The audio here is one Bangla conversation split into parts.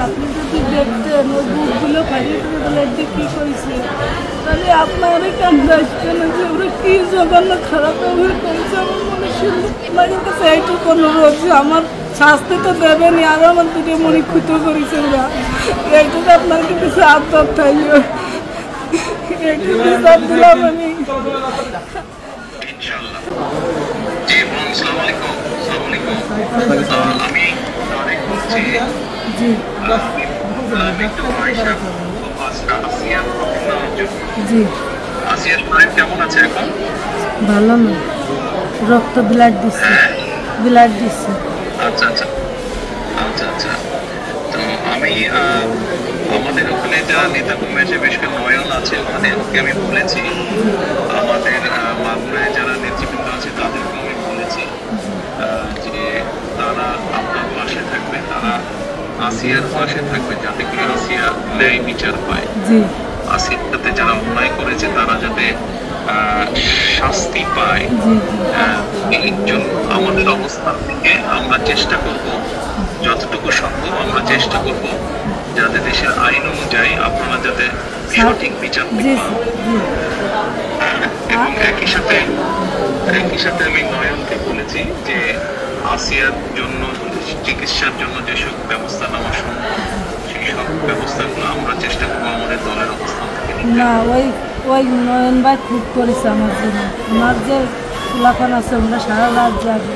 আপনি যদি দেখতেন ওই বুকগুলো ফাইলে কি করেছে, তাহলে আপনার অনেক আন্দাজ কেন যে ওরা কি জঘন্য খারাপ ব্যবহার করেছে। আমার মনে শুনলে আপনাদের কাছে এইটুকু অনুরোধ যে আমার শাস্তি তো দেবেনি, আরও আমার দুটো মনে ক্ষুতো করেছে ওরা। এইটুকু আপনার কিছু আবদার থাকলো, এইটুকু সব দিলাম আমি। ভালো না, রক্ত ব্লাড দিচ্ছে। আচ্ছা আচ্ছা আচ্ছা আচ্ছা। তো আমি আমাদের ওখানে যারা নেতা কর্মী আছে, বেশ কিছু নয়ন আছে, ওদেরকে আমি বলেছি, আমাদের মাগুরায় যারা নেতৃবৃন্দ আছে তাদেরকে আমি বলেছি যে তারা আপনার পাশে থাকবে, তারা আসিয়ার পাশে থাকবে, যাতে করে আসিয়া ন্যায় বিচার পায়। আসিয়ার সাথে যারা অন্যায় করেছে তারা যাতে শাস্তি পায়। এই জন্য আমাদের অবস্থান থেকে আমরা চেষ্টা করব, যতটুকু সম্ভব আমরা চেষ্টা করব যাতে দেশের আইন অনুযায়ী আপনারা যাতে সঠিক বিচার পান। এবং একই সাথে আমি নয়নকে বলেছি যে আসিয়ার জন্য চিকিৎসার জন্য যেসব ব্যবস্থা নেওয়া সম্ভব সেই সব ব্যবস্থাগুলো আমরা চেষ্টা করবো আমাদের দলের অবস্থান থেকে। না, ওই নয়ন ভাই খুব করেছে আমার জন্য। আমার যে লাফান আছে ওরা সারা রাত যাবে,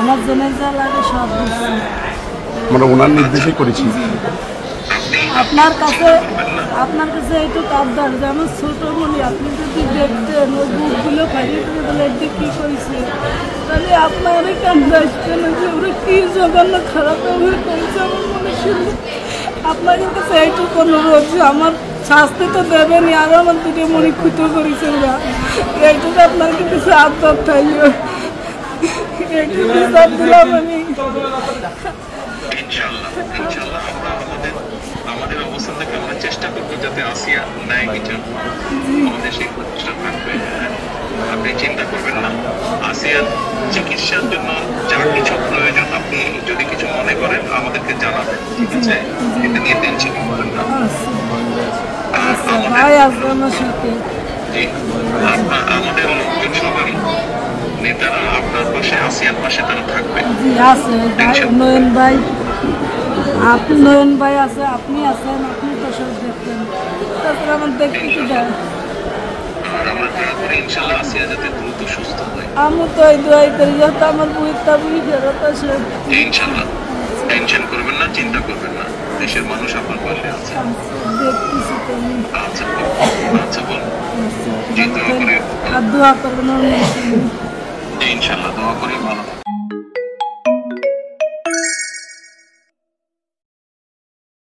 আমার জন্য যা লাগে সব দিচ্ছে, আমরা ওনার নির্দেশে করেছি। আপনার কাছে এইটুকু আবদার যে আমার ছোট মনি আপনি যদি দেখতেন ওই বুকগুলো ফাইলে কি করেছে, তাহলে আপনার অনেক আন্দাজ কেন যে ওরা কি জঘন্য খারাপ ব্যবহার করেছে। আমার মনে শুনলে আপনাদের কাছে এইটুকু অনুরোধ যে আমার শাস্তি তো দেবেনি, আরও আমার দুটো মনে ক্ষুতো করেছে ওরা। এইটুকু আপনার কিছু আবদার থাকলো, এইটুকু সব দিলাম আমি। আমাদের অবস্থান থেকে আমরা চেষ্টা করবো যাতে আসিয়া ন্যায় বিচার আমাদের সেই প্রতিষ্ঠা থাকবে। আপনি চিন্তা করবেন না, আসিয়ার চিকিৎসার জন্য যা কিছু প্রয়োজন আপনি যদি কিছু মনে করেন আমাদেরকে জানাবেন, ঠিক আছে? এটা নিয়ে টেনশন করবেন না। আমাদের লোকজন সবাই নেতারা আপনার পাশে, আসিয়ার পাশে তারা থাকবে। নয়ন ভাই আছে, আপনি আছেন, আপনি তো সব দেখবেন। তাছাড়া আমার দেখতে কি দেয়, আমি তো এই দোয়াই করি যাতে আমার বুড়িটা বুড়ি ফেরত আসে। টেনশন করবেন না, চিন্তা করবেন না, দেশের মানুষ আপনার পাশে আছে। দেখতেছি তো আমি। আচ্ছা বল, দোয়া করে আর দোয়া করবেন ইনশাল্লাহ, দোয়া করি ভালো।